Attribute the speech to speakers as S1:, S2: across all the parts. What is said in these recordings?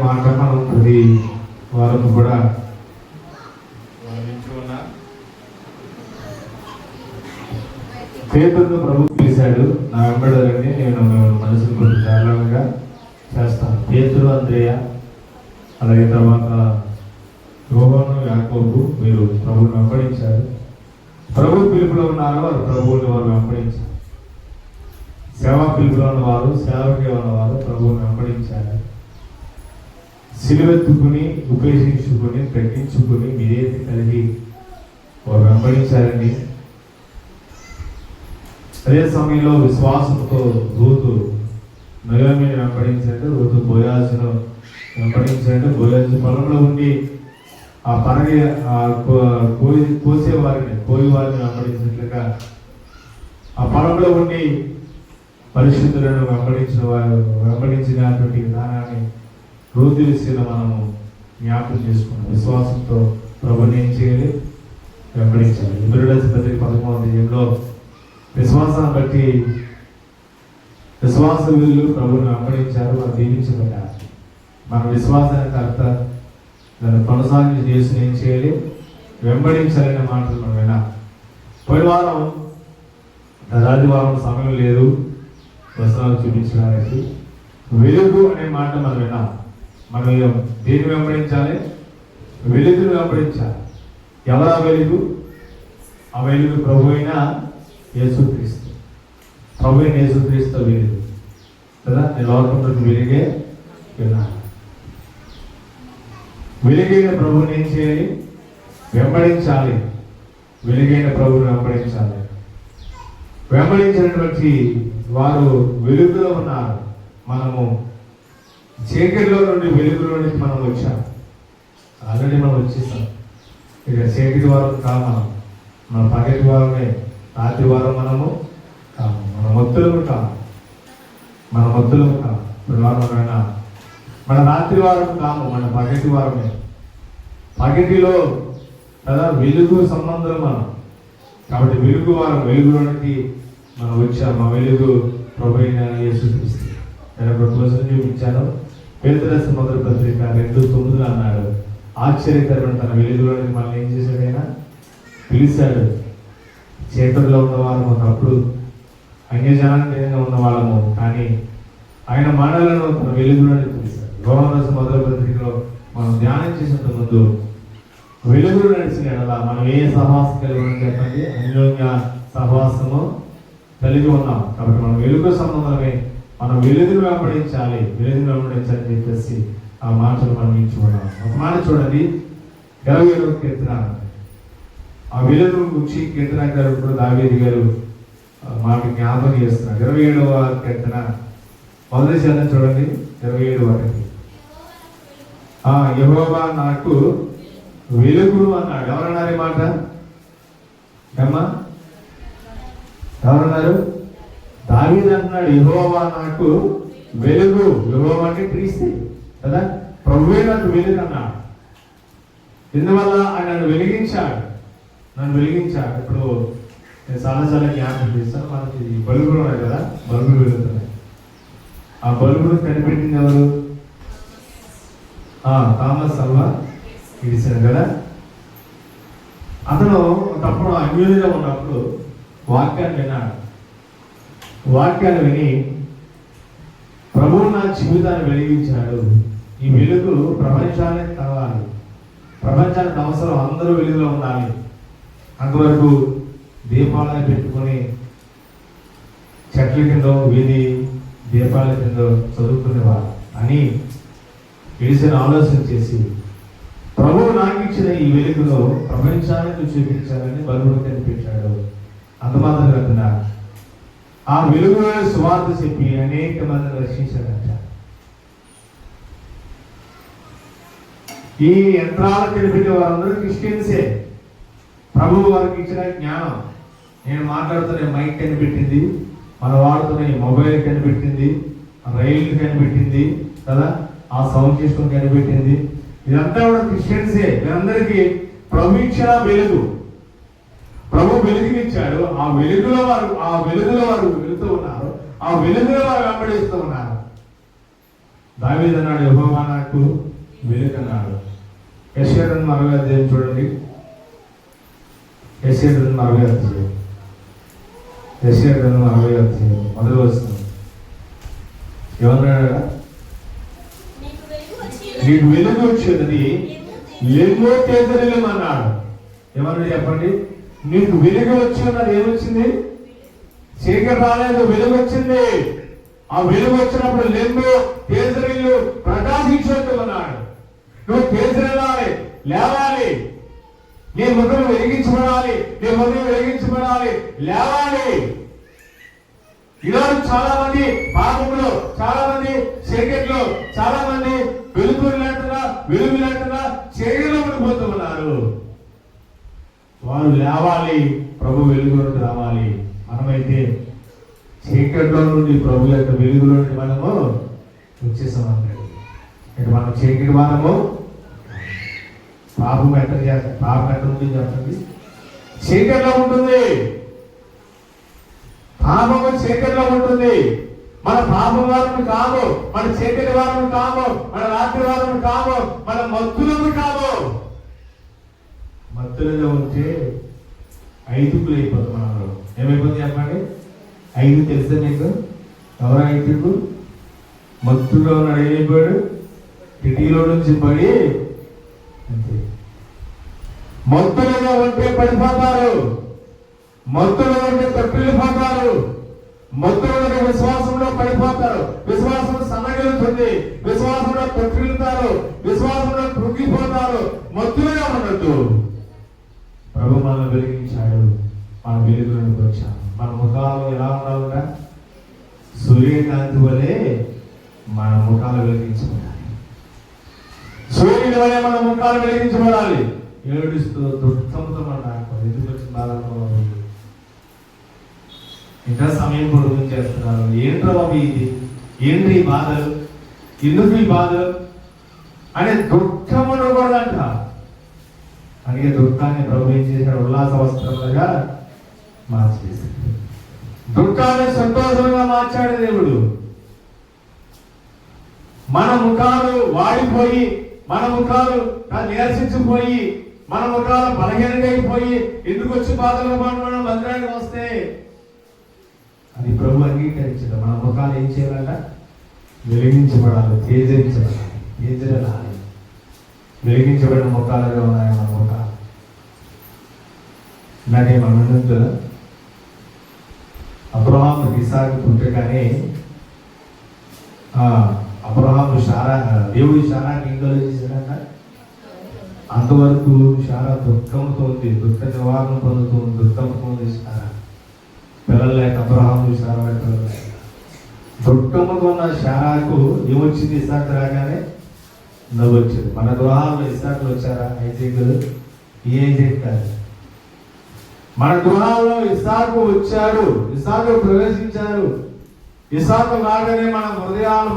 S1: మాట మనం ప్రతి వారం కూడా పేతురును ప్రభు పిలిచాడు, నా వెంబడాలని నేను మనసును కొంచెం జాగ్రత్తగా చేస్తాను. పేతురు, అంద్రేయ, అలాగే తర్వాత యోహాను, యాకోబు మీరు ప్రభువుని వెంబడించారు. ప్రభు పిలుపులో ఉన్నారు, వారు ప్రభువుని వారు వెంబడించారు. సేవా పిలుపులో ఉన్నవారు, సేవకి ఉన్నవారు ప్రభువుని వెంబడించారు. సిలువెత్తుకుని, ఉపేక్షించుకుని, తగ్గించుకుని విధేయత కలిగి వారు వెంబడించారండి. అదే సమయంలో విశ్వాసంతో రూతు నయోమిని వెంబడించాడు, రూతు బోయాజును వెంబడించాడు. బోయాజు పొలంలో ఉండి ఆ పరగి కోయి వారిని వెంబడించినట్లుగా ఆ పొలంలో ఉండి పరిశుద్ధులను వెంబడించినటువంటి విధానాన్ని రూతు విషయంలో మనము జ్ఞాపకం చేసుకున్నాం. విశ్వాసంతో ప్రభుని ఏం చేయాలి? వెంబడించాలి. ఇబ్రానీయులకు పత్రిక 11వ అధ్యాయంలో విశ్వాసాన్ని బట్టి విశ్వాస వీరులు ప్రభుని వెంబడించారు, వారు దీవించబడ్డారు. మన విశ్వాసానికి అర్థం దాన్ని కొనసాగించి చేసి ఏం చేయాలి? వెంబడించాలనే మాటలు మనం విన్నా. పోయిన వారం ఆదివారం సమయం లేదు వస్త్రాలు చూపించడానికి. వెలుగు అనే మాట మనం విన్నాం. మనం దేన్ని వెంబడించాలి? వెలుగును వెంబడించాలి. ఎవరా వెలుగు? ఆ వెలుగు ప్రభు అయిన యేసుక్రీస్తు. ప్రభు అయిన యేసుక్రీస్తు వెలుగు కదా. నేను లోకంలోకి వెలుగే విన్నాను. వెలుగైన ప్రభువుని ఏం చేయాలి? వెంబడించాలి. వెలుగైన ప్రభువుని వెంబడించాలి. వెంబడించినటువంటి వారు వెలుగులో ఉన్నారు. మనము చీకటిలో నుండి వెలుగులో నుంచి మనం వచ్చాం. ఆల్రెడీ మనం వచ్చేసాం. ఇక చీకటి వారం కాదు, మన పగటి వారమే. రాత్రి వారం మనము కాము, మన మొత్తులము కాము, వారమైనా మన రాత్రి వారం కాము, మన పగటి వారమే. పగటిలో కదా వెలుగు సంబంధం మనం. కాబట్టి వెలుగు వారం, వెలుగులోనికి మనం వచ్చాము. ఆ వెలుగు ప్రభు అయిన యేసుక్రీస్తు. నేను ఒక క్వశ్చన్ చూపించాను. పేతురు రాసిన మొదటి పత్రిక 2:9 అన్నాడు, ఆశ్చర్యకరమైన తన వెలుగులోనికి మనల్ని ఏం చేశాడైనా? పిలిచాడు. చీకటిలో ఉన్నవాళ్ళము, ఒకప్పుడు అన్యజనాంగంగా ఉన్న వాళ్ళము, కానీ ఆయన మనలను తన వెలుగులోనికి పిలిచాడు. యోహాను రాసిన మొదటి పత్రికలో మనం ధ్యానం చేసినంత ముందు వెలుగులు నడిచిన ఎడలా మనం ఏ సహవాసం కలిగి ఉన్నాం చెప్పండి? అన్యోన్య సహవాసము కలిగి ఉన్నాం. కాబట్టి మనం వెలుగు సంబంధమే. మనం వెలుగును వెంబడించాలి అని చెప్పేసి ఆ మాటలు మనం ఎంచుకున్నాం. ఒక మాట చూడండి, 27వ కీర్తన. ఆ వెలుగు గురించి కీర్తనకారుడు దావీదు గారు మాకు జ్ఞాపకం చేస్తున్నారు. 27వ కీర్తన మొదటి చరణం చూడండి, 27:1. యెహోవా నాకు వెలుగు అన్నాడు. ఎవరన్నారు ఈ మాట? ఏమ్మా ఎవరన్నారు? దావీదు అంటున్నాడు, యెహోవా నాకు వెలుగు. యెహోవా అంటే క్రీస్తు కదా. ప్రభువే నాకు వెలుగు అన్నాడు. ఇందువల్ల ఆయన నన్ను వెలిగించాడు. ఇప్పుడు నేను చాలా జ్ఞాపకం చేస్తాను. మనకి బల్బులు ఉన్నాయి కదా, బల్బులు వెలుగుతున్నాయి. ఆ బల్బులు కనిపెట్టింది ఎవరు? థామస్ అల్వా ఎడిసన్ కదా. అతను ఒకప్పుడు అన్యోన్యంగా ఉన్నప్పుడు వాక్యాన్ని విన్నాడు. వాక్యాన్ని విని ప్రభువు నా జీవితాన్ని వెలిగించాడు. ఈ వెలుగు ప్రపంచానికి కావాలి, ప్రపంచానికి అవసరం, అందరూ వెలుగులో ఉండాలి. అంతవరకు దీపాలను పెట్టుకొని చెట్ల కింద, వీధి దీపాల కింద చదువుకునేవారు అని తెలిసిన ఆలోచన చేసి ప్రభువు నాకు ఇచ్చిన ఈ వెలుగులో ప్రపంచానికి చూపించాలని బలుగును కనిపించాడు. అంత మాత్రం కాకుండా ఆ వెలుగులో సువార్త చెప్పి అనేక మందిని రక్షించాడంట. ఈ యంత్రాలు కనిపెట్టే వారందరూ క్రిస్టియన్సే. ప్రభువు వారికి ఇచ్చిన జ్ఞానం. నేను మాట్లాడుతున్న మైక్ కనిపెట్టింది, మన వాడుతున్న మొబైల్ కనిపెట్టింది, రైలు కనిపెట్టింది కదా, ఆ సౌండ్ సిస్టమ్ కనిపెట్టింది. ఇదంతా కూడా క్రిస్టియన్సే. వీరందరికీ ప్రభు ఇచ్చిన వెలుగు. ప్రభు వెలుగునిచ్చాడు. ఆ వెలుగులో వారు వెళుతూ ఉన్నారు. ఆ వెలుగులో వారు వెంబడిస్తూ ఉన్నారు. దావీదు అన్నాడు, యెహోవా నాకు వెలుగు అన్నాడు. యెషయా 40 చూడండి. యెషయా 40 మొదలు వస్తుంది. ఏమన్నాడు? నీకు వెలుగు వచ్చినది, లెమ్మో తేజరిల్లం అన్నాడు. ఏమన్నాడు చెప్పండి? నీకు వెలుగు వచ్చి ఉన్నది. ఏమొచ్చింది? చీకటి రాలేదు, వెలుగు వచ్చింది. ఆ వెలుగు వచ్చినప్పుడు లెమ్మో తేజరిల్లు ప్రకాశించొద్దు అన్నాడు. నువ్వు తేజరిల్లాలి, లేవాలి, నీ ముఖం వెలిగించబడాలి, నీ ముఖం వెలిగించబడాలి, లేవాలి. ఈరోజు చాలా మంది పాపంలో, చాలా మంది చీకట్లో, చాలా మంది వెలుగు లేకుండా చీకటిలో పడిపోతూ ఉన్నారు. వారు లేవాలి, ప్రభు వెలుగులోకి రావాలి. మనమైతే చీకట్లో నుండి ప్రభు యొక్క వెలుగులో నుండి మనము వచ్చేసామన్నాడు. అంటే మనం చీకటి వారము. పాపం ఎక్కడ చేస్తాం? పాపం ఎక్కడ ఉంటుంది చెప్పండి? చీకట్లో ఉంటుంది. పాపము చీకట్లో ఉంటుంది. మన పాపం వారము కాము, మన చీకటి వారము కాము, మన రాత్రి వారము కాము, మన మత్తులము కాము. మత్తులలో ఉంటే 5 అయిపోతుంది. మనలో ఏమైపోతుంది చెప్పండి? 5 తెలుసా మీకు? ఎవరు 5? మత్తులో ఉన్నాడు, ఏమైపోయాడు? కిటికీలో నుంచి పడి అంతే. మత్తులుగా ఉంటే పడిపోతారు, మత్తులుగా ఉంటే తప్పిల్లిపోతారు, మత్తులుగా విశ్వాసంలో పడిపోతారు. విశ్వాసం సన్నగిలుతుంది, విశ్వాసంలో తప్పిల్లుతారు, విశ్వాసంలో కృంగిపోతారు. మత్తులుగా ఉండద్దు. ప్రభు మనల్ని వెలిగించాడు, మన వెలుగులోకి వచ్చాము. మన ముఖాలు ఎలా ఉండాలంట? సూర్యకాంతి వలె మన ముఖాలు వెలిగించబడాలి. సూర్యుని వలె మన ముఖాలు వెలిగించబడాలి. ఏడుస్తూ దుఃఖంతో ఎందుకు వచ్చిన బాధతో ఇంకా సమయం పొడుగు చేస్తున్నారు. ఏంటో అవి ఇది, ఏంటి ఈ బాధలు, ఎందుకు ఈ బాధలు అనే దుఃఖం ఉండకూడదంట. అందుకే దుఃఖాన్ని ప్రభు ఏం చేశాడు? ఉల్లాస వస్త్రములుగా మార్చేశాడు. దుఃఖాన్ని సంతోషంగా మార్చాడు దేవుడు. మన ముఖాలు వాడిపోయి, మన ముఖాలు నిరసించిపోయి, మన ముఖాలు బలహీనంగా అయిపోయి ఎందుకు వచ్చి బాధలు మనం మందిరానికి వస్తే అది ప్రభు అంగీకరించదు. మన ముఖాలు ఏం చేయాలంట? వెలిగించబడాలి, తేజరించబడాలి. వెలిగించబడిన ముఖాలుగా ఉన్నాయి మన ముఖాలు. ఇలాగే మన అబ్రహాము ఇసాకు పుట్టగానే అబ్రహాము దేవుడి శారాకి ఏం కలుగజేశాడంట? అంతవరకు శారా దుఃఖంతో ఉంది, దుఃఖ నివారణ పొందుతుంది, దుఃఖంతో ఉంది శారా. పిల్లలు లేక అబ్రహాము శారా పిల్లలు లేక దుఃఖంతో ఉన్న శారాకు ఏమొచ్చింది? ఇసాకు రాగానే నవ్వు వచ్చింది. మన గృహాల్లో ఇసాకులు వచ్చారా? ఐజేకులు? ఈ ఐజేక్ కాదు. మన గృహాల్లో ఇసాకు వచ్చారు, ఇసాకు ప్రవేశించారు. ఇసాకు రాగానే మన హృదయాలు,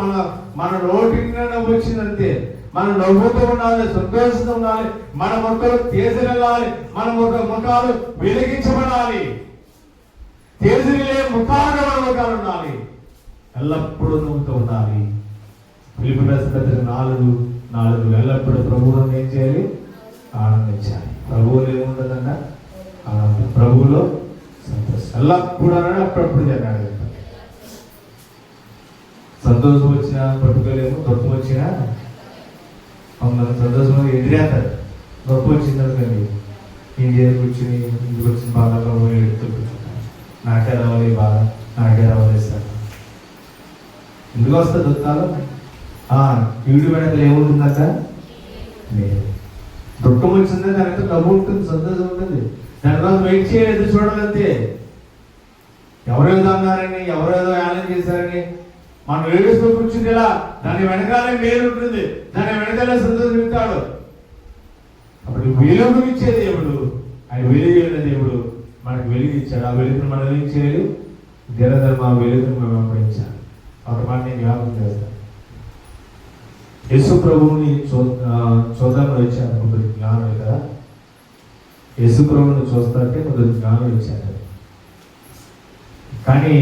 S1: మన నోటికి నవ్వు వచ్చిందంతే. మనం నవ్వుతూ ఉండాలి, సంతోషంతో ఉండాలి, మన మొక్కలు తేజరిల్లాలి, మన ముఖాలు వెలిగించబడాలి. తేజరిల్లే ముఖాలుగా మన ముఖాలు ఉండాలి, ఎల్లప్పుడూ నవ్వుతూ ఉండాలి. ఫిలిప్పీ రాసిన 4:4 ఎల్లప్పుడూ ప్రభువును ఏం చేయాలి? ఆనందించాలి. ప్రభువులో ఏముంటుందంట? ఆనందం. ప్రభువులో సంతోషం. ఎల్లప్పుడూ అన్నాడు, అప్పుడప్పుడు జరగాలి. సంతోషం వచ్చినా పట్టుకోలేము, దుఃఖం వచ్చినా మమ్మల్ని సంతోషంగా ఎదిరేస్తారు. దుఃఖం వచ్చిందనుకోండి, ఇండియా కూర్చుని ఇంటికి వచ్చిన బాధలో ఎడుతుంటారు. నాకే రావాలి బాధ, నాకే రావాలి సార్. ఎందుకు వస్తుంది దుఃఖాలు? కీడు వెనకలు ఏముంటుందంట? లేదు. దుఃఖం వచ్చిందే దానితో డబ్బు ఉంటుంది, సంతోషం ఉంటుంది. దానికోసం వెయిట్ చేయాలి, ఎదురు చూడాలంతే. ఎవరేదో అన్నారని, ఎవరేదో యానం చేశారని మనం ఏడుస్తూ కూర్చుంది ఇలా, దాని వెనకాలే మేలు ఉంటుంది, దాని వెనకాలే సంతోషం ఇస్తాడు. అప్పుడు వెలుగు ఇచ్చే దేవుడు, ఆయన వెలుగైన దేవుడు మనకు వెలుగు ఇచ్చాడు. ఆ వెలుగును మనం ఏం చేయాలి? దినధర్మ వెలుగును మనం వెంపడించాలి. ఒక మాట నేను జ్ఞాపకం చేస్తాను. యేసు ప్రభువుని చూద్దామని వచ్చాను. కొందరు జ్ఞానులు కదా, యేసు ప్రభువుని చూస్తారంటే కొందరు జ్ఞానులు వచ్చారు. కానీ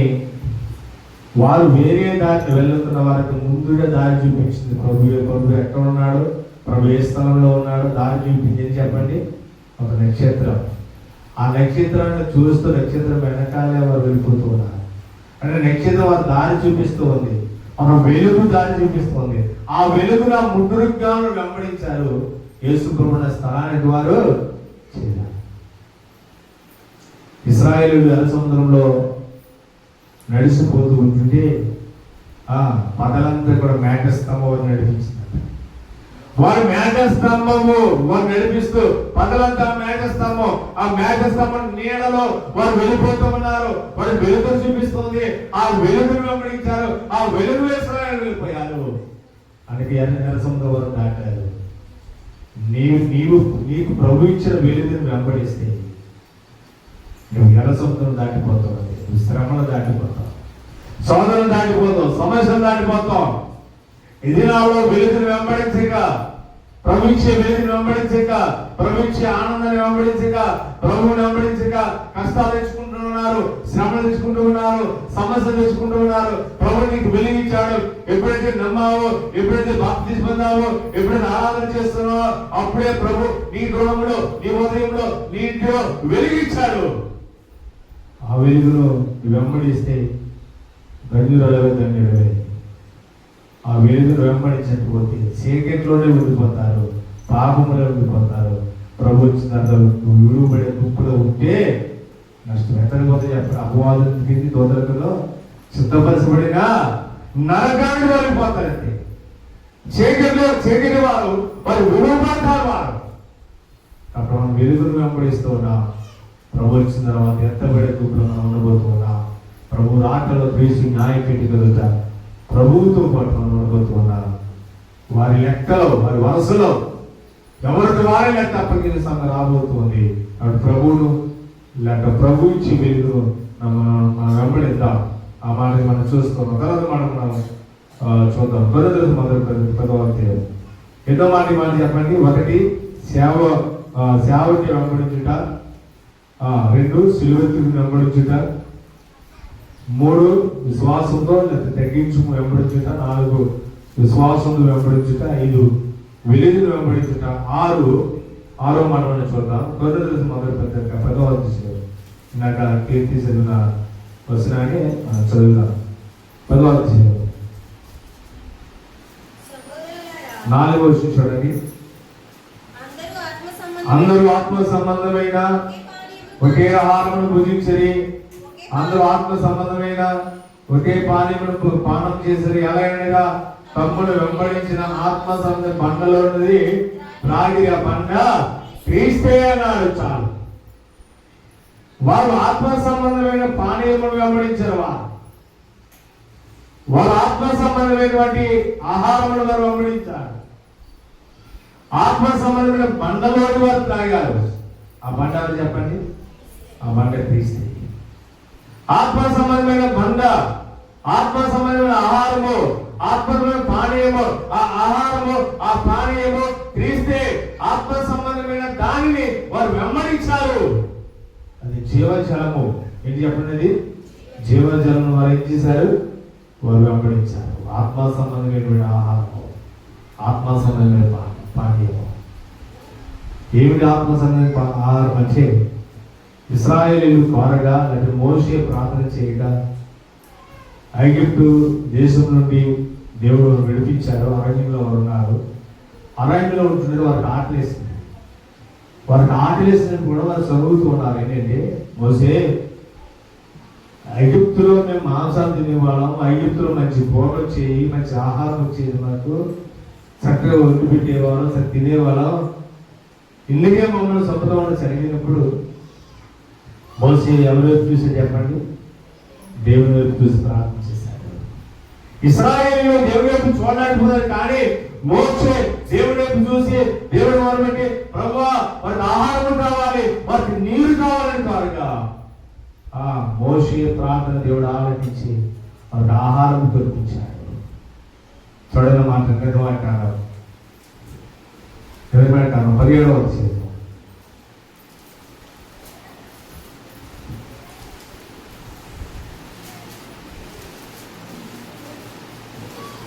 S1: వారు వేరే దారిని వెళ్తున్న వారికి ముందుగా దారి చూపించింది ప్రభు ఎక్కడ ఉన్నాడు, ప్రభు ఏ స్థలంలో ఉన్నాడు, దారి చూపించింది చెప్పండి, ఒక నక్షత్రం. ఆ నక్షత్రాన్ని చూస్తూ నక్షత్రం వెనకాలే వారు వెళ్ళిపోతూ ఉన్నారు. అంటే నక్షత్రం వారు దారి చూపిస్తూ ఉంది, ఒక వెలుగు దారి చూపిస్తుంది. ఆ వెలుగున ముద్దురుగా వెంబడించారు. యేసు ప్రభువున్న స్థలానికి వారు చేరారు. ఇశ్రాయేలీయులు ఎర్ర సముద్రంలో నడిచిపోతూ ఉంటుంటే పగలంతా కూడా మేఘస్తంభం నడిపించింది. వారు మేఘస్తంభము వారు నడిపిస్తూ పగలంతా మేఘస్తంభం, ఆ మేఘస్తంభం నీడలో వారు వెళ్ళిపోతూ ఉన్నారు. వారు వెలుగును చూపిస్తుంది. ఆ వెలుగును వెంబడించారు. ఆ వెలుగు ఇశ్రాయేలు వెళ్ళిపోయారు. అందుకే ఎర్ర సముద్రం వారు దాటారు. నీకు ప్రభు ఇచ్చిన వెలుగును వెంబడిస్తే నువ్వు ఎర్ర సముద్రం దాటిపోతావు, నువ్వు శ్రమలు దాటిపోతావు, సోదరులు దాటిపోతావు, సమస్యలు దాటిపోతావు. ఇది నాలో వెలుగును వెంబడించక, ప్రభుత్వ వెలుగును వెంబడించక, ప్రభుత్వ ఆనందాన్ని వెంబడించక, ప్రభువుని వెంబడించక కష్టాలు తెచ్చుకుంటూ ఉన్నారు, శ్రమలు తెచ్చుకుంటూ ఉన్నారు, సమస్యలు తెచ్చుకుంటూ ఉన్నారు. ప్రభు నీకు వెలిగించాడు. ఎప్పుడైతే నమ్మావో, ఎప్పుడైతే బాప్తిస్మం పొందావో, ఎప్పుడైతే ఆరాధన చేస్తున్నావో అప్పుడే ప్రభు నీ గృహంలో, నీ హృదయంలో, నీ ఇంటిలో వెలిగించాడు. ఆ వెలుగును వెంబడిస్తే ధన్యురాలవే ధన్యుడవే. ఆ వెలుగును వెంబడించకపోతే చీకట్లోనే ఉండిపోతారు, పాపములో ఉండిపోతారు. ప్రభు వచ్చిన నువ్వు విడువబడే గుంపులో ఉంటే నష్టం. ఎక్కడికి పోతే చెప్పండి, అపవాదం కింది దోదలకులో సిద్ధపరచబడిన నరకానికి వెళ్ళిపోతారంటే చీకటి వారు విడువబడతారు. వారు అక్కడ మనం వెలుగును వెంబడిస్తూ ఉన్నాం. ప్రభు వచ్చిన తర్వాత ఎత్తబడే గుంపులో మనం ఉండబోతున్నా. ప్రభు రాకలో క్రీస్తు న్యాయపెట్టి కలుగుతా ప్రభువుతో పాటు మనం ఉండబోతున్నారు. వారి లెక్కలో, వారి వరుసలో ఎవరికి వారి లెక్క అప్పగించిన సమయం రాబోతుంది. అటు ప్రభువును లేక ప్రభు ఇచ్చి వెలుగును మనం వెంబడిద్దాం. ఆ మాట మనం చూస్తున్నాం. తర్వాత మనం చూద్దాం. కొరింథీయులకు మొదటి 10వ అధ్యాయం 8వ మాట చెప్పండి. 1 సేవకి వెంబడించుట, 2 సిలువెత్తుకు వెంబడించుట, 3 విశ్వాసంతో తగ్గించు వెంబడించుట, 4 విశ్వాసంతో వెంబడించుట, 5 వెలుగును వెంబడించుట, 6వ మనం చూద్దాం. కొరింథీయులకు మొదటి పత్రిక 10వ అధ్యాయం. ఇందాక కీర్తి చదివిన వచనాన్ని చదువుదాం. 10వ అధ్యాయం 4వ వచనం చూడండి. అందరూ ఆత్మ సంబంధమైన ఒకే ఆహారమును భుజించరి, అందరూ ఆత్మ సంబంధమైన ఒకే పానీయమును పానం చేసరి. ఎలాగనగా తమ్ముడు వెంబడించిన ఆత్మ సంబంధ బండలో ఉన్నది త్రాగిరి. ఆ బండ క్రీస్తే అన్నాడు. చాలు. వారు ఆత్మ సంబంధమైన పానీయమును వెంబడించారు. వారు ఆత్మ సంబంధమైనటువంటి ఆహారమును వారు వెంబడించారు. ఆత్మ సంబంధమైన బండలోని వారు త్రాగారు. ఆ బండ చెప్పండి, ఆ బండ క్రీస్తే. ఆత్మ సంబంధమైన బండ, ఆత్మ సంబంధమైన ఆహారము, ఆత్మమైన పానీయము, ఆ ఆహారము, ఆ పానీయము క్రీస్తే. ఆత్మ సంబంధమైన దానిని వారు వెంబడించారు. అది జీవజలము. ఏంటి చెప్పండి? జీవజలము. వారు ఏం చేశారు? వారు వెంబడించారు. ఆత్మ సంబంధమైన ఆహారము, ఆత్మ సంబంధమైన పానీయము. ఏమిటి ఆత్మ సంబంధమైన ఆహారం అంటే ఇశ్రాయేలీయులు కోరగా, లేకపోతే మోషే ప్రార్థన చేయగా ఐగుప్తు దేశం నుండి దేవుడు విడిపించారు. అరణ్యంలో వారు ఉన్నారు. అరణ్యంలో ఉంటున్నారు. వారికి ఆకలేసింది. వారికి ఆకలేసినట్టు కూడా వారు చదువుతూ ఉన్నారు. ఏంటంటే, మోసే ఐగుప్తులో మేము మాంసాలు తినేవాళ్ళం, ఐగుప్తులో మంచి భోగం వచ్చేవి, మంచి ఆహారం వచ్చేది, మాకు చక్కగా వండి పెట్టేవాళ్ళం, సరే తినేవాళ్ళం. ఇందుకే మమ్మల్ని సంపదం జరిగినప్పుడు మోసే ఎవరి వైపు చూసి చెప్పండి? దేవుని వైపు చూసి ప్రార్థన చేశాడు. ఇశ్రాయేలీయులు దేవుని వైపు చూడలేకపోయారు. కానీ మోసే దేవుని వైపు చూసి దేవుని వారు బట్టి, ప్రభువా వారికి ఆహారం కావాలి, వారికి నీరు కావాలని కారుగా మోసే ప్రార్థన దేవుడు ఆలకించి వారికి ఆహారం దొరికించాడు. చూడని మాట నిర్మాణకాలం 17వ అధ్యాయం.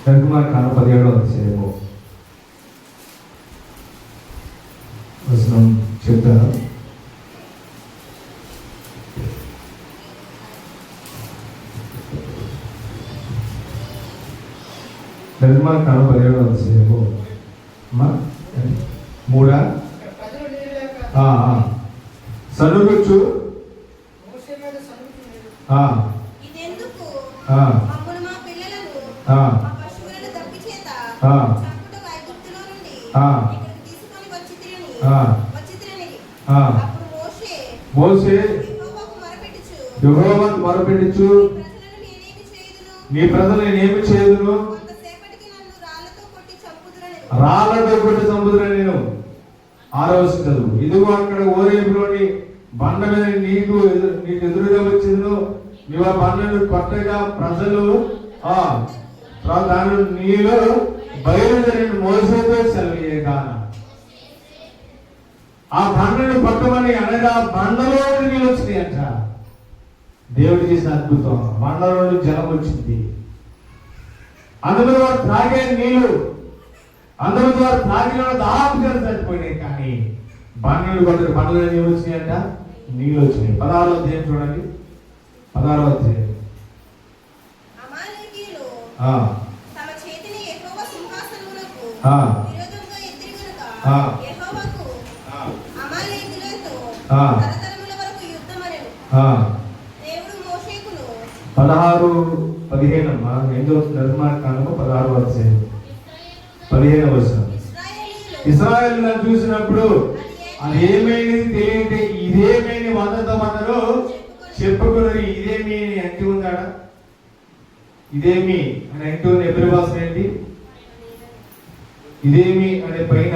S1: నిర్గమాకాండ 17వ అధ్యాయము వచనం చెప్తాను. నిర్గమాకాండ 17వ అధ్యాయము 3 సనుగుచ్చు మోషే యెహోవాకు మొరపెట్టుచు నీ ప్రజలు నేనేమి చేయుదును, రాళ్లతో కొట్టి చంపుదురని నేను. 6వ చదువు. ఇదిగో అక్కడ ఓరేపులోని బండ మీద నీకు ఎదురుగా వచ్చిందో నీవు ఆ బండను కొట్టగా ప్రజలు దాని నీలో బయలుదేరిన మోసేతో సెలవుగా ఆ బండను కొట్టమని అనగా బండలో నీళ్ళు వచ్చినాయి అంట. దేవుడు చేసిన అద్భుతం. బండలో జలం వచ్చింది. అందులో వారు త్రాగే నీళ్లు, అందులో వారు త్రాగిన దాహం చనిపోయినాయి. కానీ బండలు కొట్టిన బండలో నీళ్ళు వచ్చినాయి అంట, నీళ్ళు వచ్చినాయి. 16వ అధ్యాయం చూడండి. 16వ అధ్యాయం. పదహారు 15 నిర్గమాకాండము 16వ అధ్యాయం 15వ వచనం. ఇశ్రాయేలును చూసినప్పుడు అది ఏమైనది తెలియటే ఇదేమైనా వందరు చెప్పుకున్నది. ఇదేమి అని అంటూ ఉందాడా? ఇదేమి అని అంటూ ఉంది. ఎబ్రి భాష ఏంటి? ఇదేమి అనే పైన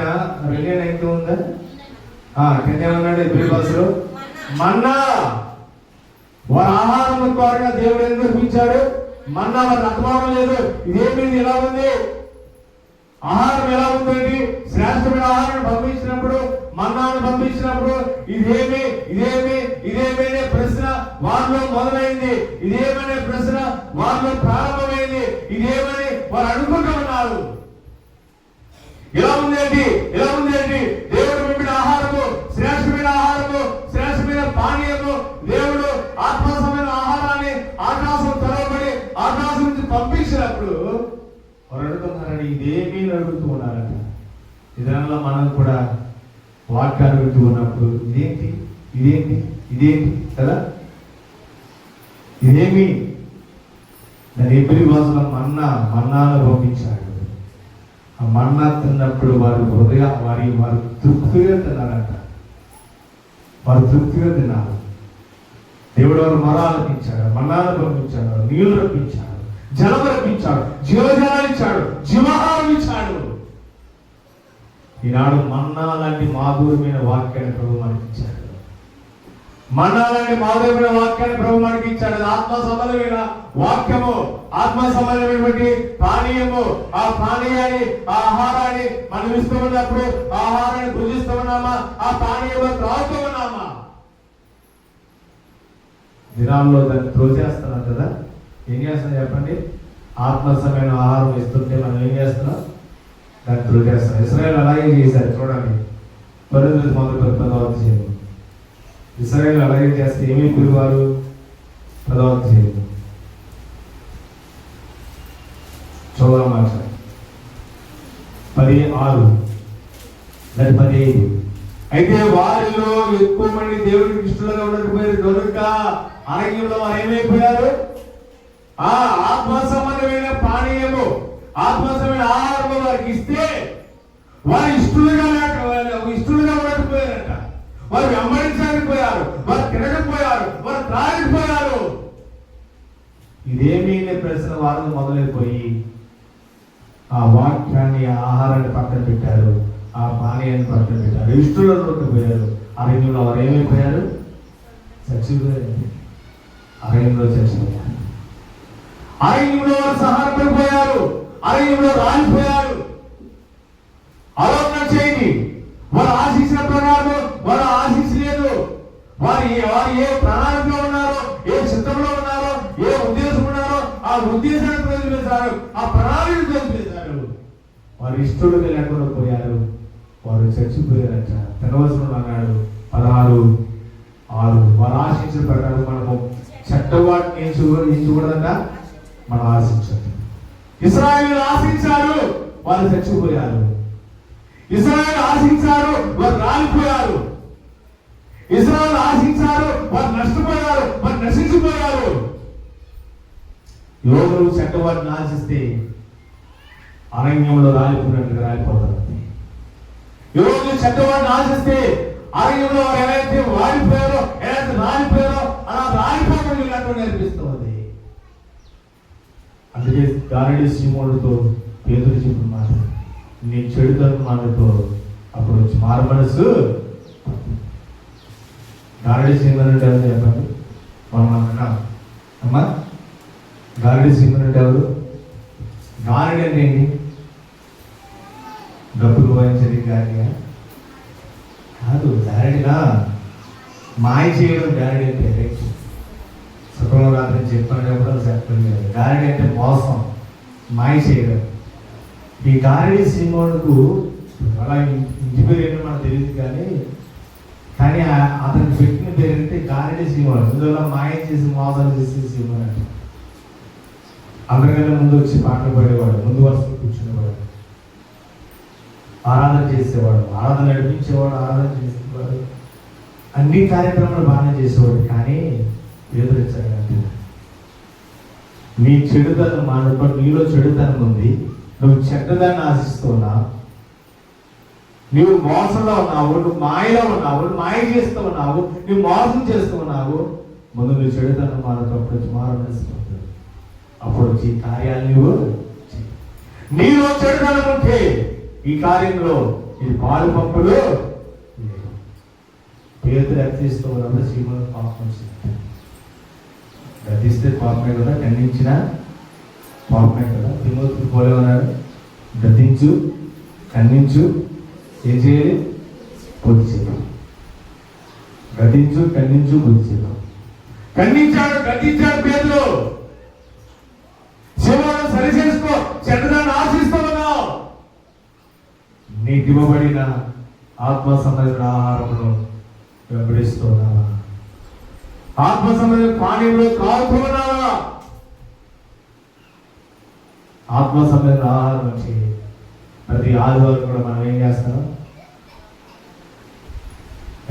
S1: రెండే అంటూ ఉందా? ఏమన్నాడు ఎబ్రి భాషలో? మన్నా. వారి ఆహారం కోరగా దేవుడు ఎందుకు నిర్మించాడు? మన్నా వారి అర్థమానం లేదు. ఇదేమి ఎలా ఉంది? ఆహారం ఎలా ఉందండి? శ్రేష్టమైన ఆహారాన్ని పంపించినప్పుడు, మన్నాను పంపించినప్పుడు ఇదేమి ఇదేమి ఇదేమి అనే ప్రశ్న వారిలో మొదలైంది. ఇదేమనే ప్రశ్న వారిలో ప్రారంభమైంది. ఇదేమని వారు అనుకుంటూ ఉన్నారు. ఎలా ఉంది ఏంటి? ఎలా ఉంది ఏంటి? దేవుడు పంపిన ఆహారము, శ్రేష్టమైన ఆహారము, శ్రేష్టమైన పానీయము. దేవుడు ఆత్మసమైన ఆహారాన్ని ఆకాశం తెరవబడి ఆకాశం నుంచి పంపించినప్పుడు వారు అడుగుతున్నారని ఇదేమీ అడుగుతూ ఉన్నారట. ఇదానిలో మనం కూడా వాక్యాలు అడుగుతూ ఉన్నప్పుడు ఇదేంటి ఇదేంటి ఇదేంటి కదా, ఇదేమి దాని ఎబ్రి భాషలో మన్నాను పంపించాడు. ఆ మన్నా తిన్నప్పుడు వారు వారు తృప్తిగా తిన్నారంట. వారు తృప్తిగా తిన్నారు. దేవుడు వారు మరాలపించాడు, మన్నాను పంపించాడు, నీళ్లు రప్పించాడు, జలం రప్పించాడు, జీవజలాలు ఇచ్చాడు, జీవాహారం ఇచ్చాడు. ఈనాడు మన్నా లాంటి మాధుర్యమైన వాక్యాన్ని ప్రభు మనకి ఇచ్చాడు. మన్నా లాంటి మాధుర్యమైన వాక్యాన్ని ప్రభు మనకి ఇచ్చాడు. ఆత్మ సంబంధమైన వాక్యము, ఆత్మ సంబంధమైనటువంటి పానీయము. ఆ పానీయాన్ని, ఆ ఆహారాన్ని మనం ఇస్తూ ఉన్నప్పుడు ఆహారాన్ని భుజిస్తూ ఉన్నామా? ఆ పానీయము త్రాగుతూ ఉన్నామా? దినాల్లో దాన్ని త్రోచేస్తున్నాం కదా. ఏం చేస్తున్నాం చెప్పండి? ఆత్మసమైన ఆహారం ఇస్తుంటే మనం ఏం చేస్తున్నాం? దాన్ని త్రోచేస్తున్నాం. ఇశ్రాయేలు అలాగే చేశారు. చూడండి, కొరింథీయులకు మొదటి 10వ అధ్యాయం. ఇశ్రాయేలు అలాగే చేస్తే ఏమైపోయి వారు? 10వ అధ్యాయం చూద్దాం మాట 16 15. అయితే వారిలో ఎక్కువ మంది దేవుడికి ఇష్టలుగా ఉండకపోయారు కనుక అరణ్యంలో వారు ఏమైపోయారు? ఆత్మ సంబంధమైన పానీయము, ఆత్మ సంబంధమైన ఆహారము వారికి ఇస్తే వారు ఇష్టలుగా ఉండకపోయారట. వారు వెంబడించకపోయారు, వారు తినకపోయారు, వారు త్రాగిపోయారు. ఇదేమీ ప్రశ్న వారు మొదలైపోయి ఆ వాక్యాన్ని, ఆహారాన్ని పక్కన పెట్టారు, ఆ పానీయాన్ని పక్కన పెట్టారు, ఇష్టంలోకి పోయారు. అరణ్యంలో వారు ఏమైపోయారు? చచ్చిపోయారు. అరణ్యంలో చచ్చిపోయారు. అరణ్యంలో వారు సహారపడిపోయారు. అరణ్యంలో రాలిపోయారు. ఆలోచన చేయండి. వారు ఆశించిన ప్రకారం వారు ఆశించలేదు. వారు ఏ ప్రణాళికలో ఉన్నారో, ఏ చిత్తంలో ఉన్నారో, ఏ ఉద్దేశం ఉన్నారో ఆ ఉద్దేశాన్ని వదిలివేశారు, ఆ ప్రణాళికను వదిలివేశారు. వారు ఇష్టలుగా లేకుండా పోయారు, వారు చచ్చిపోయారట. తెరవసనం అన్నాడు 16:6. వారు ఆశించిన ప్రకారం మనము చెడ్డవాటిని ఎంచుకూడదంట, మనం ఆశించదు. ఇశ్రాయేలు ఆశించారు, వారు చచ్చిపోయారు. ఇశ్రాయేలు ఆశించారు, వారు రాలిపోయారు. ఇశ్రాయేలు ఆశించారు, వారు నష్టపోయారు, వారు నశించిపోయారు. యోగులు చెడ్డవాటిని ఆశిస్తే అరణ్యంలో రాలిపోయినట్టుగా రాలిపోతారు. యోగులు చెడ్డవాడిని ఆశిస్తే అరణ్యంలో వారు ఎలాగైతే వాడిపోయారో, ఎలాగైతే రాలిపోయారో అలా రాలిపోవడం ఇలాంటి నేర్పిస్తుంది. అందుకే గారడీ సీమోనుతో పేతురు చెప్పిన మాట, నీ చెడుతనం మాటతో అప్పుడు వచ్చి మారు మనసు. గారడీ సీమోను అంటే ఎవరు చెప్పండి? మనం అన్నాం అమ్మా, గారడీ సీమోను అంటే ఎవరు? గారడీ అంటే ఏంటి? డబ్బులు వాయించేది గారడిగా కాదు. గారడిగా మాయ చేయడం గారడి అంటే శుక్రవారం రాత్రి చెప్పాను కూడా చెప్పండి. గారడి అంటే మోసం, మాయ చేయడం. ఈ గారడి సీమోనుకు అలా ఇంటి పేరు ఏంటో మనకు తెలియదు, కానీ అతనికి పెట్టిన పేరంటే గారడి సీమోను. ఇందులో మాయ చేసి మోసాలు చేసి సీమోను అంటే. అందరికన్నా ముందు వచ్చి పాటలు పాడేవాడు, ముందు వరుసలో కూర్చునేవాడు, ఆరాధన చేసేవాడు, ఆరాధన నడిపించేవాడు, ఆరాధన చేసేవాడు, అన్ని కార్యక్రమాలు బాగానే చేసేవాడు. కానీ ఎదురించాడు. నీ చెడుతనం మానప్పుడు నీలో చెడుతనం ఉంది, నువ్వు చెడ్డదాన్ని ఆశిస్తున్నా, నువ్వు మోసంలో ఉన్నావు, నువ్వు మాయలో ఉన్నావు, నువ్వు మాయ చేస్తూ ఉన్నావు, నువ్వు మోసం చేస్తూ ఉన్నావు. ముందు నువ్వు చెడుతనం మానప్పుడు మారవలసిపోతుంది. అప్పుడు వచ్చి ఈ కార్యాలు నువ్వు నీలో చెడుతనం ఉంటే ఈ కార్యంలో ఇది పాలు పంపులు పేతురు అర్థిస్తూ ఉన్నప్పుడు సీమోను పాపం వచ్చింది. గతిస్తే పాపమే కదా, ఖండించిన పాపమే కదా. తిమోతికి పోలే ఉన్నాడు, గతించు, ఖండించు, ఏం చేయాలి? బుద్ధి చేయాలి. గతించు, ఖండించు, బుద్ధి చేయాలి. ఖండించాడు, గతించాడు పేతురు. సీమోను సరి చేసుకో, చెడ్డదాన్ని ఆశిస్తూ ఉన్నావు. నీకు ఇవ్వబడిన ఆత్మ సంబంధించిన ఆహారమును వెంబడిస్తున్నావా? ఆత్మ సంబంధించిన పానీయంలో తాగుతున్నావా? ఆత్మ సంబంధించిన ఆహారం వచ్చి ప్రతి ఆదివారం కూడా మనం ఏం చేస్తాం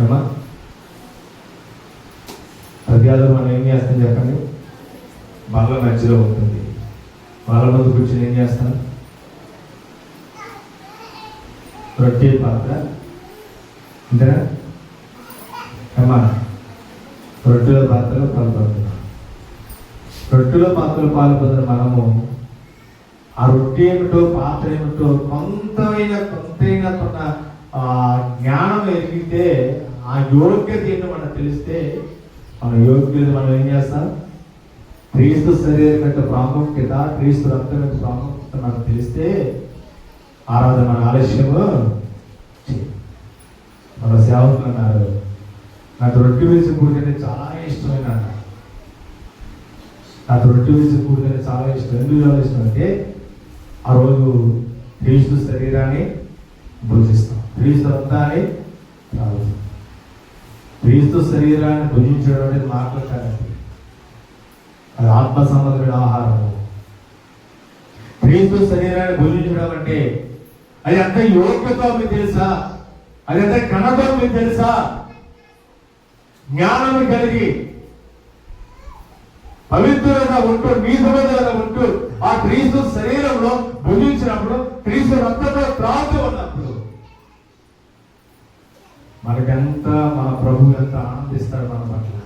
S1: ఏమా? ప్రతి ఆదివారం మనం ఏం చేస్తాం చెప్పండి? బల్ల మధ్యలో ఉంటుంది, బల్ల ముందు కూర్చొని ఏం చేస్తాం? రొట్టె పాత్ర అంతేనా అమ్మా? రొట్టెల పాత్రలో పాల్పడుతున్నాం. రొట్టెల పాత్రలో పాల్పడుతున్న మనము ఆ రొట్టె ఏమిటో పాత్ర ఏమిటో కొంతైనా కొన్న జ్ఞానం ఎదిగితే, ఆ యోగ్యత ఏంటో మనకు తెలిస్తే, మన యోగ్యత మనం ఏం చేస్తాం? క్రీస్తు శరీరం యొక్క ప్రాముఖ్యత, క్రీస్తు రక్తం యొక్క ప్రాముఖ్యత మనకు తెలిస్తే ఆరాధన మన ఆలస్యము. మన సేవకులు అన్నారు, నాకు రొట్టె వేసి కూడితే చాలా ఇష్టమైన, నాకు రొట్టె వేసి కూడితే చాలా ఇష్టం. ఎందుకు చాలా ఇష్టం అంటే ఆ రోజు క్రీస్తు శరీరాన్ని భుజిస్తాం, క్రీస్తు రక్తాన్ని తాగుతాం. క్రీస్తు శరీరాన్ని భుజించడం అనేది మాటలు కాదండి, అది ఆత్మ సంబంధమైన ఆహారము. క్రీస్తు శరీరాన్ని భుజించడం అంటే అది ఎంత యోగ్యత మీకు తెలుసా? అది ఎంత ఘనత మీకు తెలుసా? జ్ఞానం కలిగి పవిత్రంగా ఉంటూ, నీతిమంతులుగా ఉంటూ ఆ క్రీస్తు శరీరంలో భుజించినప్పుడు, క్రీస్తు రక్తంలో త్రాగుతూ ఉన్నప్పుడు మనకెంత, మన ప్రభు ఎంత ఆనందిస్తాడు మన పట్ల.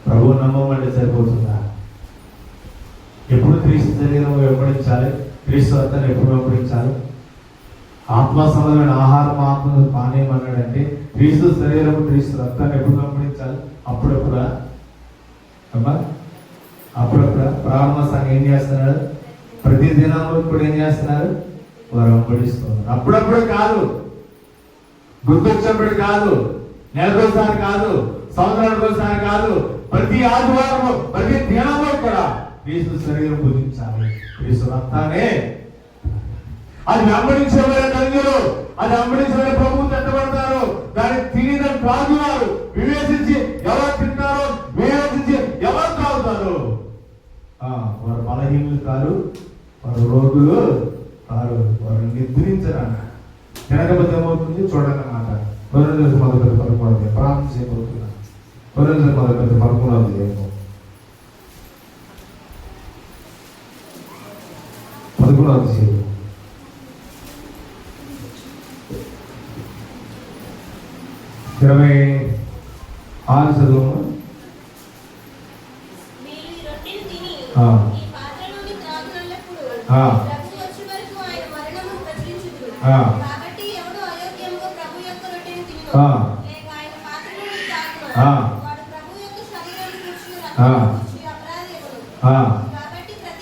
S1: ప్రభు నమ్మమంటే సరిపోతుందా? ఎప్పుడు క్రీస్తు శరీరం వెంబడించాలి, క్రీస్తు రక్తాన్ని ఎప్పుడు వెంబడించాలి? ఆత్మ సంబంధమైన ఆహారం, ఆత్మ పానీయం అన్నాడంటే క్రీస్తు శరీరం, క్రీస్తు రక్తాన్ని ఎప్పుడు వెంబడించాలి? అప్పుడప్పుడా అమ్మా? అప్పుడప్పుడా? ప్రారంభ సంఘం ఏం చేస్తున్నాడు? ప్రతి దినంలో కూడా ఏం చేస్తున్నారు? వారు వెంబడిస్తున్నారు. అప్పుడప్పుడు కాదు, గుర్తొచ్చినప్పుడు కాదు, నెలకోసారి కాదు, సంవత్సరానికి ఒకసారి కాదు, ప్రతి ఆదివారం, ప్రతి దినంలో కూడా క్రీస్తు శరీరం పూజించాలి, క్రీస్తు రక్తాన్ని. అది వెంబడించే ధన్యులు, అది వెంబడించే ప్రభువు తిట్టబడతారు. దాన్ని తిని త్రాగువారు, వివేచించి ఎవరు తింటారో, వివేచించి ఎవరు తాగుతారు. వారు బలహీనులు కారు, వారు రోగులు కారు, వారు నిద్రించరన్న. తినకపోతే ఏమవుతుంది చూడండి అన్నమాట. కొరింథీయులకు మొదటి 11 ప్రార్థన చేయబోతున్నా. కొరింథీయులకు మొదటి 11 26 చదువు.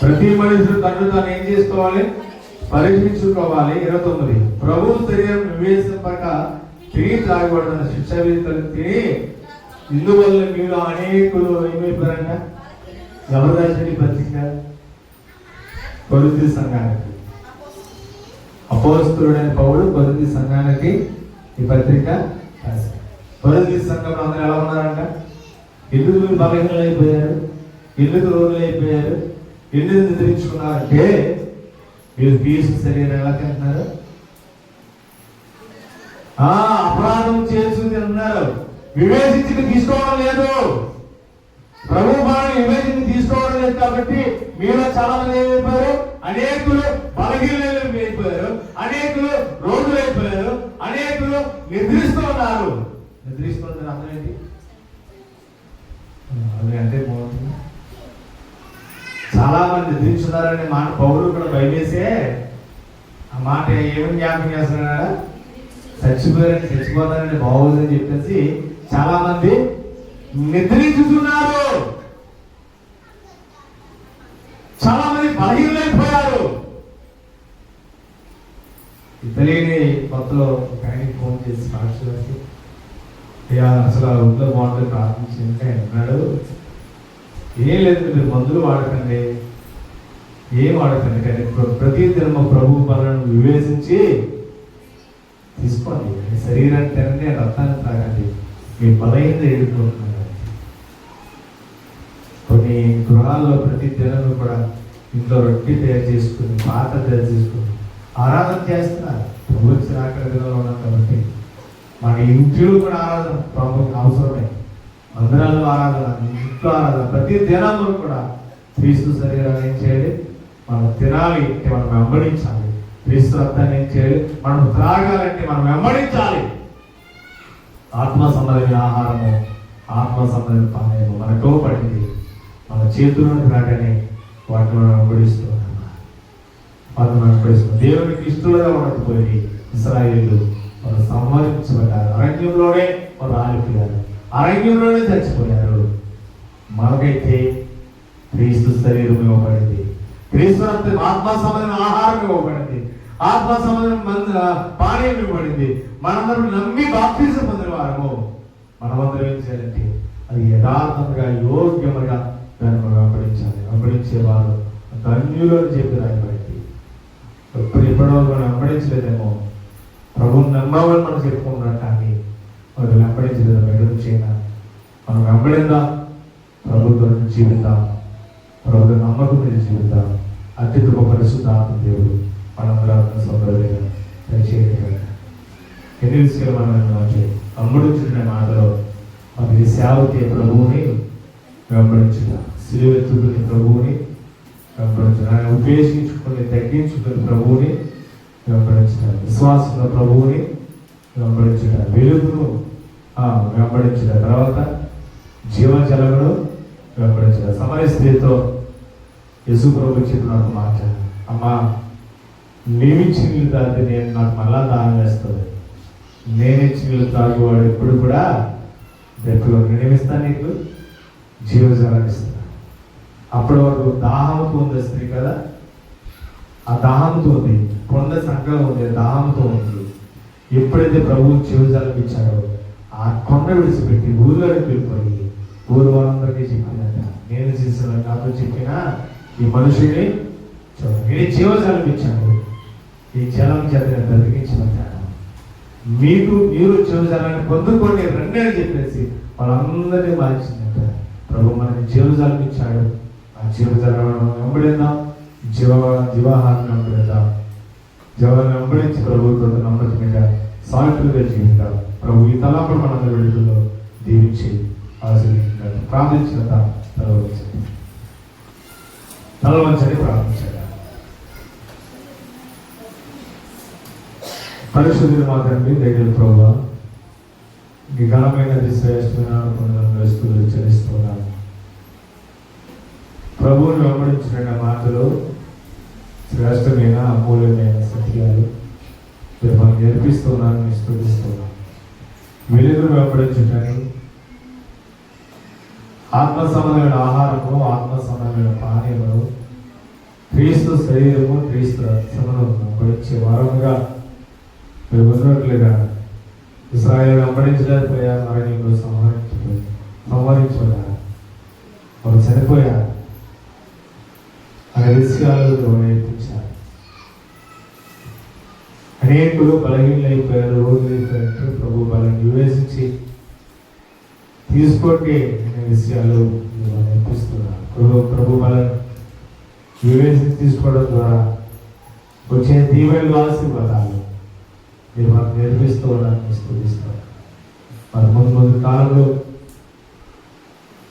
S1: ప్రతి మనుషులు తను తాను ఏం చేసుకోవాలి? పరీక్షించుకోవాలి. 29 ప్రభు శరీరం వివేచింపక తిని త్రాగబడుతున్న శిక్షా విధితులు తిని ఇందువల్ల మీరు అనేకులు ఏమైపోయారంట? ఎవరు రాశారు పత్రిక? కొరింథీ సంఘానికి అపోస్తలుడైన పౌలు కొరింథీ సంఘానికి ఈ పత్రిక రాశారు. కొరింథీ సంఘంలో అందరూ ఎలా ఉన్నారంట? ఎందుకు మీరు బలహీనలు అయిపోయారు? ఎందుకు రోగులు అయిపోయారు? ఎందుకు నిద్రించుకున్నారంటే మీరు క్రీస్తు శరీరం ఎలా తింటున్నారు? అపరాధం చేస్తుంది అన్నారు. వివేచించి తీసుకోవడం లేదు. ప్రభు బాణం వివేచించి తీసుకోవడం లేదు. కాబట్టి మీలో చాలా మంది ఏమైపోయారు? అనేకులు బలహీనలు అయిపోయారు, అనేకులు రోగులు అయిపోయారు, అనేకులు నిద్రిస్తూ ఉన్నారు. నిద్రిస్తున్నారు అర్థం ఏంటి? అది అంటే బాగుంటుంది. చాలా మంది నిద్రించున్నారనే మాట పౌరులు కూడా భయమేసే ఆ మాట ఏమని జ్ఞాపకం చేస్తున్నాడా? చచ్చిపోతారని బాగోదని చెప్పేసి చాలా మంది నిద్రించుతున్నారు. చాలా మంది బలహీనైపోయారు. తెలియని కొత్తలో ఒక ఆయనకి ఫోన్ చేసి సాక్షి అసలు ఒంట్లో బాగుంటుంది ప్రార్థించింటే అన్నాడు, ఏం లేదు మీరు మందులు వాడకండి, ఏం వాడకండి, కానీ ప్రతి దినము ప్రభు బలను వివేచించి తీసుకోండి. మీ శరీరాన్ని తినండి, రక్తాన్ని తాగండి, మీ బలహీనత ఎదుర్కొంటున్నారు. కొన్ని గృహాల్లో ప్రతి దినము కూడా ఇంట్లో రొట్టి తయారు చేసుకుని, పాత్ర తయారు చేసుకుని ఆరాధన చేస్తున్నారు. ప్రభు ఆఖరి దినంలో ఉన్నాం కాబట్టి మన ఇంట్లో కూడా ఆరాధన ప్రభుకి అవసరమే. మందిరాల్లో ఆరాధన, ఇంట్లో ఆరాధన, ప్రతి దినంలో కూడా క్రీస్తు శరీరాన్ని ఏం చేయాలి? మనం తినాలి అంటే మనం వెంబడించాలి. క్రీస్తు రక్తాన్ని ఏం చేయాలి? మనం త్రాగాలంటే మనం వెంబడించాలి. ఆత్మ సంబంధమైన ఆహారము, ఆత్మ సంబంధమైన పానీయము మనకు పడింది. మన చేతుల్లోకి రాగానే వాటిని మనం వెంబడిస్తున్నాం. దేవునికి ఇష్టలుగా ఉండకపోయి ఇశ్రాయేలు వారు సంహరించబడ్డారు. అరణ్యంలోనే వారు ఆలిపోయారు, అరణ్యంలోనే చచ్చిపోయారు. మనకైతే క్రీస్తు శరీరం ఇవ్వబడింది, క్రీస్తు రక్తం, ఆత్మ సంబంధమైన ఆహారం ఇవ్వబడింది, ఆత్మ సంబంధమైన పానీయం ఇవ్వబడింది. మనందరం నమ్మి బాప్తిజం పొందిన వారము. మనమందరం ఏం చేయాలంటే అది యథార్థంగా యోగ్యముగా దాన్ని మనం వెంబడించాలి. వెంబడించేవారు ధన్యులు అని చెప్పి రాయబడింది. ఇప్పటివరకు మనం వెంబడించలేదేమో, ప్రభువుని నమ్మమని మనం చెప్పుకుంటున్నాం, కానీ వాళ్ళు వెంబడించలేదు. ఎదురు చేయనా మనం వెంబడిందాం, ప్రభుత్వం జీవిద్దాం, ప్రభుత్వ నమ్మకం మీద జీవిద్దాం. అత్యుత్తమ పరిశుద్ధాత్మ దేవుడు మనందరూ సౌకర్యంగా దయచేయగలరు. ఎన్ని విషయాలు మనం వెంబడించుకునే మాటలో మనకి సేవకి ప్రభువుని వెంబడించుట, సిలువెత్తుకుని ప్రభువుని వెంబడించడం, ఆయన ఉపేక్షించుకుని తగ్గించుకుని ప్రభువుని వెంబడించడం, విశ్వాసంలో ప్రభువుని వెంబడించడం, వెలుగును వెంబడించడం, తర్వాత జీవజలమును వెంబడించడం. సమయ స్థితితో యేసు ప్రభు చెప్పిన మాట, అమ్మా నీవిచ్చి నీళ్ళు తాగితే నేను నాకు మళ్ళా దానం వేస్తుంది, నేనిచ్చి నీళ్ళు తాగేవాడు ఎప్పుడు కూడా దెబ్బలో నేనేమిస్తాను, నీకు జీవజలాన్ని ఇస్తాను. అప్పటి వరకు దాహంతో ఉంది స్త్రీ కదా, ఆ దాహంతో ఉంది, కొండ సంఘం ఉంది, దాహంతో ఉంది. ఎప్పుడైతే ప్రభువు జీవజలం ఇచ్చాడో ఆ కొండ విడిచిపెట్టి ఊళ్ళోకి వెళ్ళిపోయి ఊరు వాళ్ళందరికీ చెప్పిందట, నేను చేసిన నాతో చెప్పిన ఈ మనుషుని చూడండి, జీవజలం ఇచ్చాడు, ఈ జలం చేత బ్రతికించబడ్డాడు. మీరు జీవజలాన్ని పొందుకోండి రండి అని చెప్పేసి వాళ్ళందరినీ మార్చిందంట. ప్రభు మనకి జీవజలం ఇచ్చాడు. ఆ జీవజలం వెంబడిద్దాం, జీవాహారం వెంబడిద్దాం. జీవాన్ని వెంబడించి ప్రభుత్వం నమ్మకం మీద సాల్ట్గా జీవిద్దాం. ప్రభు ఈ తలాపలు మనందరి విడుదలలో దీవించి ఆశీర్వదించారు. ప్రార్థించిన తలవంచని ప్రార్థించాడు. పరిశుద్ధులు మాత్రమే దగ్గర ప్రభావ ఈ ఘనమైనది శ్రేష్టమైన వస్తువులు చెల్లిస్తున్నాను. ప్రభువుని వెంబడించిన మాటలు శ్రేష్టమైన అమూల్యమైన సత్యాలు మీరు మనకు నేర్పిస్తున్నాను, స్తుతిస్తున్నాను. వెలుగును వెంబడించటాన్ని ఆత్మ సంబంధమైన ఆహారము, ఆత్మ సంబంధమైన పానీయములు, క్రీస్తు శరీరము, క్రీస్తు రక్తమును వెంబడించే వారముగా మీరు ఉన్నట్లుగా ఇశ్రాయేలు వెంబడించలేకపోయారు, అరణ్యంలో సంహరించబడ్డారు, వారు చనిపోయారు. అనే విషయాలు నేర్పించారు. అనేకులు బలహీనైపోయారు, రోగులైపోయారు. ప్రభు బలం వివేచించి తీసుకోండి అనే విషయాలు నేర్పిస్తున్నారు. ప్రభు బలం వివేచించి తీసుకోవడం ద్వారా వచ్చే దీవెనలు, ఆశీర్వాదాలు మీరు మాకు నేర్పిస్తూ ఉన్నారని స్తుతిస్తారు. మరి ముందు కాలంలో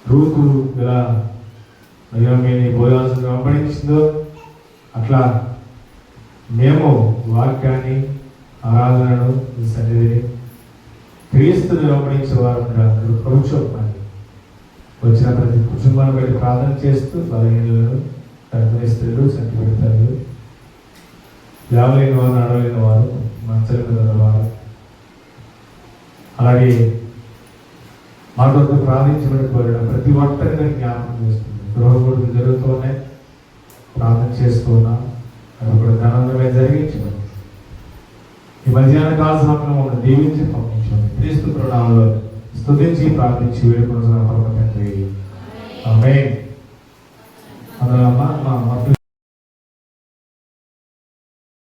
S1: రూతు ఇలా నయోమిని బోయాజును వెంబడించిందో అట్లా మేము వాక్యాన్ని, ఆరాధనను, సన్నిధిని, క్రీస్తుని వెంబడించే వారుగా ప్రభుత్వాన్ని వచ్చిన ప్రతి కుటుంబాన్ని బట్టి ప్రార్థన చేస్తూ బలహీనులను, గర్భిణీ స్త్రీలు, సంఖ్య పెడతారు, లేవలేని వారు, నడవలేని వారు, మంచల మీద ఉన్నవారు, అలాగే మా కొరకు ప్రార్థించబడి కోరిన ప్రతి ఒక్కరిని జ్ఞాపకం చేస్తుంది. గృహగుడులు జరుగుతూనే ప్రార్థన చేస్తున్నా, అది కూడా ఘనంగా జరిగించండి. ఈ మధ్యాహ్న కాల సమయంలో మమ్మల్ని దీవించి పంపించండి. క్రీస్తు ప్రణామంలో స్తుతించి ప్రార్థించి వేడుకుంటున్న పరమ తండ్రి. ఆమేన్.